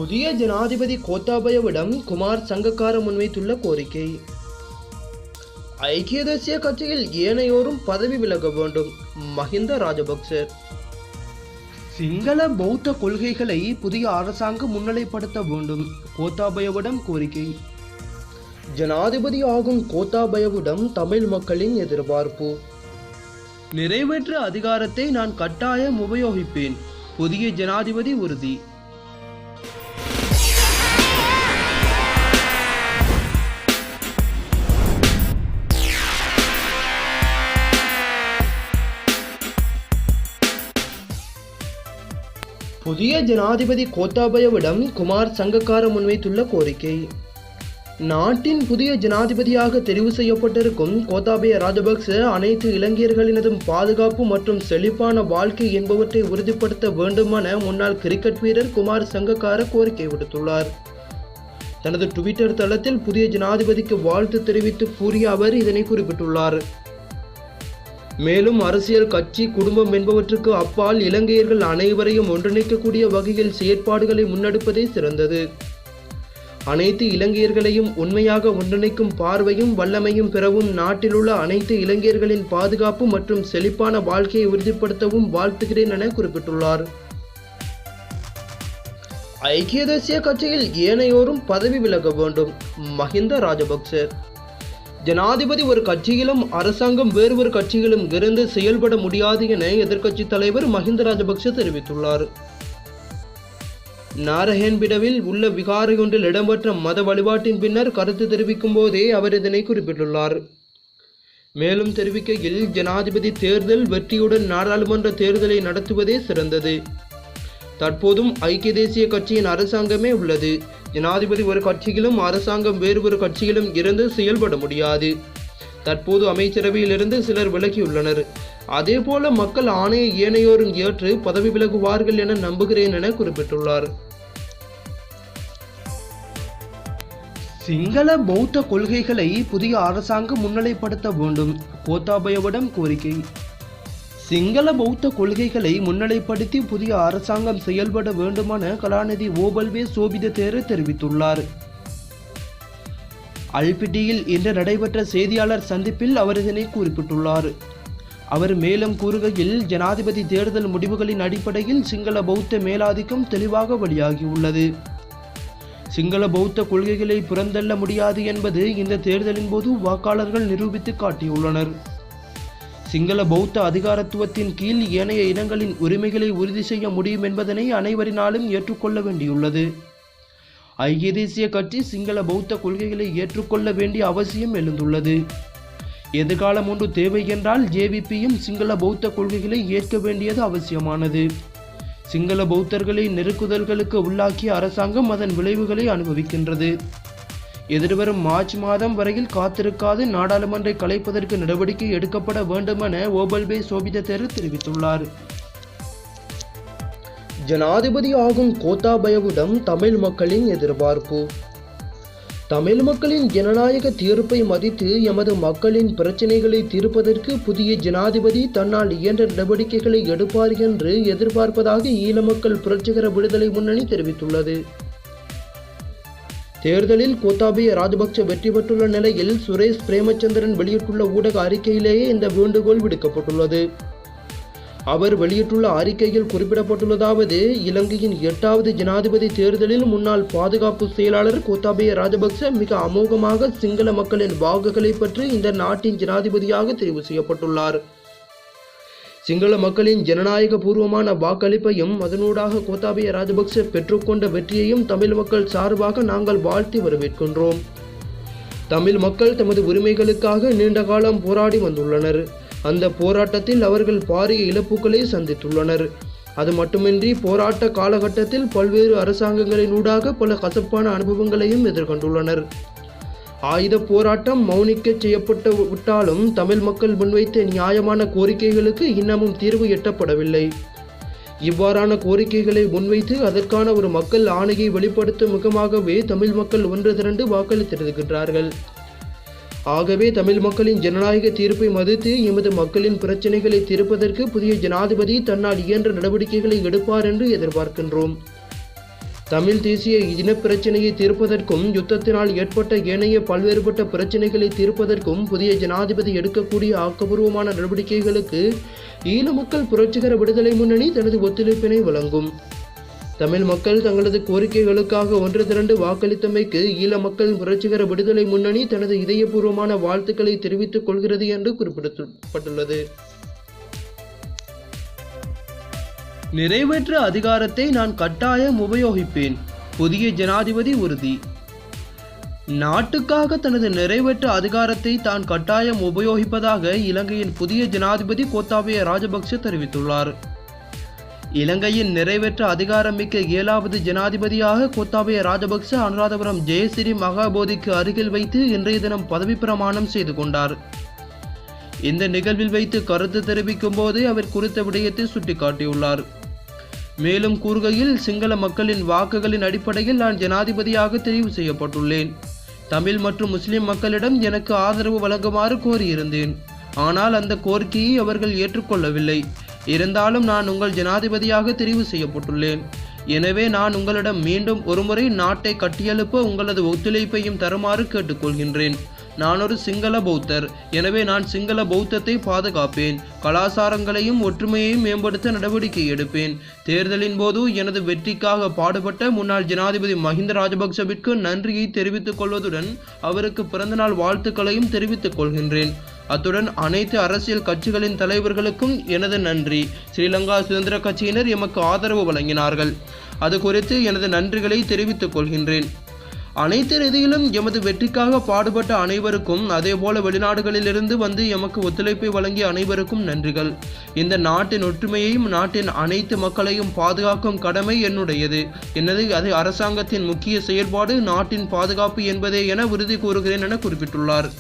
புதிய ஜனாதிபதி கோத்தாபயவிடம் குமார் சங்கக்கார முன்வைத்துள்ள கோரிக்கை. ஐக்கிய தேசிய கட்சியில் ஏனையோரும் பதவி விலக வேண்டும். மஹிந்த ராஜபக்ச. சிங்கள பௌத்த கொள்கைகளை புதிய அரசாங்கம் முன்னிலைப்படுத்த வேண்டும். கோத்தாபயவிடம் கோரிக்கை. ஜனாதிபதி ஆகும் கோத்தாபயவிடம் தமிழ் மக்களின் எதிர்பார்ப்பு. நிறைவேற்ற அதிகாரத்தை நான் கட்டாயம் உபயோகிப்பேன். புதிய ஜனாதிபதி உறுதி. புதிய ஜனாதிபதி கோத்தாபயவிடம் குமார் சங்கக்கார முன்வைத்துள்ள கோரிக்கை. நாட்டின் புதிய ஜனாதிபதியாக தெரிவு செய்யப்பட்டிருக்கும் கோத்தாபய ராஜபக்ச அனைத்து இலங்கையர்களினதும் பாதுகாப்பு மற்றும் செழிப்பான வாழ்க்கை என்பவற்றை உறுதிப்படுத்த வேண்டுமென முன்னாள் கிரிக்கெட் வீரர் குமார் சங்கக்கார கோரிக்கை விடுத்துள்ளார். தனது ட்விட்டர் தளத்தில் புதிய ஜனாதிபதிக்கு வாழ்த்து தெரிவித்து கூறிய அவர் இதனை குறிப்பிட்டுள்ளார். மேலும் அரசியல் கட்சி குடும்பம் என்பவற்றுக்கு அப்பால் இலங்கையர்கள் அனைவரையும் ஒன்றிணைக்கக்கூடிய வகையில் செயற்பாடுகளை முன்னெடுப்பதே சிறந்தது. அனைத்து இலங்கையர்களையும் உண்மையாக ஒன்றிணைக்கும் பார்வையும் வல்லமையும் பெறவும் நாட்டிலுள்ள அனைத்து இலங்கையர்களின் பாதுகாப்பு மற்றும் செழிப்பான வாழ்க்கையை உறுதிப்படுத்தவும் வாழ்த்துகிறேன் என குறிப்பிட்டுள்ளார். ஐக்கிய தேசிய கட்சியில் ஏனையோரும் பதவி விலக வேண்டும். மஹிந்த ராஜபக்ச. ஜனாதிபதி ஒரு கட்சியிலும் அரசாங்கம் வேறு ஒரு கட்சியிலும் இருந்து செயல்பட முடியாது என எதிர்க்கட்சி தலைவர் மஹிந்த ராஜபக்ச தெரிவித்துள்ளார். நாரஹேன்பிடவில் உள்ள விகாரை ஒன்றில் இடம்பெற்ற மத வழிபாட்டின் பின்னர் கருத்து தெரிவிக்கும் போதே அவர் இதனை குறிப்பிட்டுள்ளார். மேலும் தெரிவிக்கையில், ஜனாதிபதி தேர்தல் வெற்றியுடன் நாடாளுமன்ற தேர்தலை நடத்துவதே சிறந்தது. தற்போதும் ஐக்கிய தேசிய கட்சியின் அரசாங்கமே உள்ளது. ஜனாதிபதி ஒரு கட்சியிலும் அரசாங்கம் வேறு ஒரு கட்சியிலும் இருந்து செயல்பட முடியாது. தற்போது அமைச்சரவையிலிருந்து சிலர் விலகியுள்ளனர். அதேபோல மக்கள் ஆணையை ஏனையோரும் ஏற்று பதவி விலகுவார்கள் என நம்புகிறேன் என குறிப்பிட்டுள்ளார். சிங்கள பௌத்த கொள்கைகளை புதிய அரசாங்கம் முன்னிலைப்படுத்த வேண்டும். கோத்தாபயவிடம் கோரிக்கை. சிங்கள பௌத்த கொள்கைகளை முன்னிலைப்படுத்தி புதிய அரசாங்கம் செயல்பட வேண்டுமென கலாநிதி ஓபல்வே சோபித தேரர் தெரிவித்துள்ளார். அல்பிட்டியில் இன்று நடைபெற்ற செய்தியாளர் சந்திப்பில் அவர் இதனை குறிப்பிட்டுள்ளார். அவர் மேலும் கூறுகையில், ஜனாதிபதி தேர்தல் முடிவுகளின் அடிப்படையில் சிங்கள பௌத்த மேலாதிக்கம் தெளிவாக வெளியாகியுள்ளது. சிங்கள பௌத்த கொள்கைகளை புறந்தள்ள முடியாது என்பது இந்த தேர்தலின் போது வாக்காளர்கள் நிரூபித்து காட்டியுள்ளனர். சிங்கள பௌத்த அதிகாரத்துவத்தின் கீழ் ஏனைய இனங்களின் உரிமைகளை உறுதி செய்ய முடியும் என்பதனை அனைவரினாலும் ஏற்றுக்கொள்ள வேண்டியுள்ளது. ஐக்கிய தேசிய கட்சி சிங்கள பௌத்த கொள்கைகளை ஏற்றுக்கொள்ள வேண்டிய அவசியம் எழுந்துள்ளது. எதிர்காலம் ஒன்று தேவை என்றால் ஜேவிபியும் சிங்கள பௌத்த கொள்கைகளை ஏற்க வேண்டியது அவசியமானது. சிங்கள பௌத்தர்களை நெருக்குதல்களுக்கு உள்ளாக்கிய அரசாங்கம் அதன் விளைவுகளை அனுபவிக்கின்றது. எதிர்வரும் மார்ச் மாதம் வரையில் காத்திருக்காது நாடாளுமன்றை கலைப்பதற்கு நடவடிக்கை எடுக்கப்பட வேண்டும் என ஓபல்பே சோபித தேரர் தெரிவித்துள்ளார். ஜனாதிபதி ஆகும் கோத்தாபயவிடம் தமிழ் மக்களின் எதிர்பார்ப்பு. தமிழ் மக்களின் ஜனநாயக தீர்ப்பை மதித்து எமது மக்களின் பிரச்சினைகளை தீர்ப்பதற்கு புதிய ஜனாதிபதி தன்னால் இயன்ற நடவடிக்கைகளை எடுப்பார் என்று எதிர்பார்ப்பதாக ஈழ மக்கள் புரட்சிகர விடுதலை முன்னணி தெரிவித்துள்ளது. தேர்தலில் கோத்தாபய ராஜபக்ச வெற்றி பெற்றுள்ள நிலையில் சுரேஷ் பிரேமச்சந்திரன் வெளியிட்டுள்ள ஊடக அறிக்கையிலேயே இந்த வேண்டுகோள் விடுக்கப்பட்டுள்ளது. அவர் வெளியிட்டுள்ள அறிக்கையில் குறிப்பிடப்பட்டுள்ளதாவது, இலங்கையின் 8வது ஜனாதிபதி தேர்தலில் முன்னாள் பாதுகாப்பு செயலாளர் கோத்தாபய ராஜபக்ச மிக அமோகமாக சிங்கள மக்களின் வாக்குகளை பெற்று இந்த நாட்டின் ஜனாதிபதியாக தெரிவு செய்யப்பட்டுள்ளார். சிங்கள மக்களின் ஜனநாயக பூர்வமான வாக்களிப்பையும் அதனூடாக கோத்தாபய ராஜபக்ச பெற்றுக்கொண்ட வெற்றியையும் தமிழ் மக்கள் சார்பாக நாங்கள் வாழ்த்தி வரவேற்கின்றோம். தமிழ் மக்கள் தமது உரிமைகளுக்காக நீண்ட காலம் போராடி வந்துள்ளனர். அந்த போராட்டத்தில் அவர்கள் பாரிய இழப்புகளை சந்தித்துள்ளனர். அது மட்டுமின்றி போராட்ட காலகட்டத்தில் பல்வேறு அரசாங்கங்களினூடாக பல கசப்பான அனுபவங்களையும் எதிர்கொண்டுள்ளனர். ஆயுத போராட்டம் மௌனிக்க செய்யப்பட்டு விட்டாலும் தமிழ் மக்கள் முன்வைத்த நியாயமான கோரிக்கைகளுக்கு இன்னமும் தீர்வு எட்டப்படவில்லை. இவ்வாறான கோரிக்கைகளை முன்வைத்து அதற்கான ஒரு மக்கள் ஆணையை வெளிப்படுத்தும் முகமாகவே தமிழ் மக்கள் ஒன்று திரண்டு வாக்களித்திருக்கின்றார்கள். ஆகவே தமிழ் மக்களின் ஜனநாயக தீர்ப்பை மதித்து எமது மக்களின் பிரச்சினைகளை தீர்ப்பதற்கு புதிய ஜனாதிபதி தன்னால் இயன்ற நடவடிக்கைகளை எடுப்பார் என்று எதிர்பார்க்கின்றோம். தமிழ் தேசிய இனப்பிரச்சினையை தீர்ப்பதற்கும் யுத்தத்தினால் ஏற்பட்ட ஏனைய பல்வேறுபட்ட பிரச்சினைகளை தீர்ப்பதற்கும் புதிய ஜனாதிபதி எடுக்கக்கூடிய ஆக்கப்பூர்வமான நடவடிக்கைகளுக்கு ஈழ மக்கள் புரட்சிகர விடுதலை முன்னணி தனது ஒத்துழைப்பினை வழங்கும். தமிழ் மக்கள் தங்களது கோரிக்கைகளுக்காக ஒன்று திரண்டு வாக்களித்தமைக்கு ஈழ மக்கள் புரட்சிகர விடுதலை முன்னணி தனது இதயபூர்வமான வாழ்த்துக்களை தெரிவித்துக் கொள்கிறது என்று குறிப்பிடப்பட்டுள்ளது. நிறைவேற்ற அதிகாரத்தை நான் கட்டாயம் உபயோகிப்பேன். புதிய ஜனாதிபதி உறுதி. நாட்டுக்காக தனது நிறைவேற்ற அதிகாரத்தை தான் கட்டாயம் உபயோகிப்பதாக இலங்கையின் புதிய ஜனாதிபதி கோத்தாபய ராஜபக்ஷ தெரிவித்துள்ளார். இலங்கையின் நிறைவேற்ற அதிகாரமிக்க 7வது ஜனாதிபதியாக கோத்தாபய ராஜபக்ஷ அனுராதபுரம் ஜெயசிறி மகாபோதிக்கு அருகில் வைத்து இன்றைய தினம் பதவி பிரமாணம் செய்து கொண்டார். இந்த நிகழ்வில் வைத்து கருத்து தெரிவிக்கும் போது அவர் குறித்த விடயத்தை சுட்டிக்காட்டியுள்ளார். மேலும் கூறுகையில், சிங்கள மக்களின் வாக்குகளின் அடிப்படையில் நான் ஜனாதிபதியாக தெரிவு செய்யப்பட்டுள்ளேன். தமிழ் மற்றும் முஸ்லிம் மக்களிடம் எனக்கு ஆதரவு வழங்குமாறு கோரியிருந்தேன். ஆனால் அந்த கோரிக்கையை அவர்கள் ஏற்றுக்கொள்ளவில்லை. இருந்தாலும் நான் உங்கள் ஜனாதிபதியாக தெரிவு செய்யப்பட்டுள்ளேன். எனவே நான் உங்களிடம் மீண்டும் ஒருமுறை நாட்டை கட்டியெழுப்ப உங்களது ஒத்துழைப்பையும் தருமாறு கேட்டுக்கொள்கின்றேன். நான் ஒரு சிங்கள பௌத்தர். எனவே நான் சிங்கள பௌத்தத்தை பாதுகாப்பேன். கலாச்சாரங்களையும் ஒற்றுமையையும் மேம்படுத்த நடவடிக்கை எடுப்பேன். தேர்தலின் போது எனது வெற்றிக்காக பாடுபட்ட முன்னாள் ஜனாதிபதி மஹிந்த ராஜபக்சவிற்கு நன்றியை தெரிவித்துக் கொள்வதுடன் அவருக்கு பிறந்தநாள் வாழ்த்துக்களையும் தெரிவித்துக் கொள்கின்றேன். அத்துடன் அனைத்து அரசியல் கட்சிகளின் தலைவர்களுக்கும் எனது நன்றி. ஸ்ரீலங்கா சுதந்திர கட்சியினர் எமக்கு ஆதரவு வழங்கினார்கள். அது குறித்து எனது நன்றிகளை தெரிவித்துக் கொள்கின்றேன். அனைத்து ரீதியிலும் எமது வெற்றிக்காக பாடுபட்ட அனைவருக்கும், அதேபோல வெளிநாடுகளிலிருந்து வந்து எமக்கு ஒத்துழைப்பை வழங்கிய அனைவருக்கும் நன்றிகள். இந்த நாட்டின் ஒற்றுமையையும் நாட்டின் அனைத்து மக்களையும் பாதுகாக்கும் கடமை என்னுடையது. அது அரசாங்கத்தின் முக்கிய செயல்பாடு நாட்டின் பாதுகாப்பு என்பதே என உறுதி கூறுகிறேன் என குறிப்பிட்டுள்ளார்.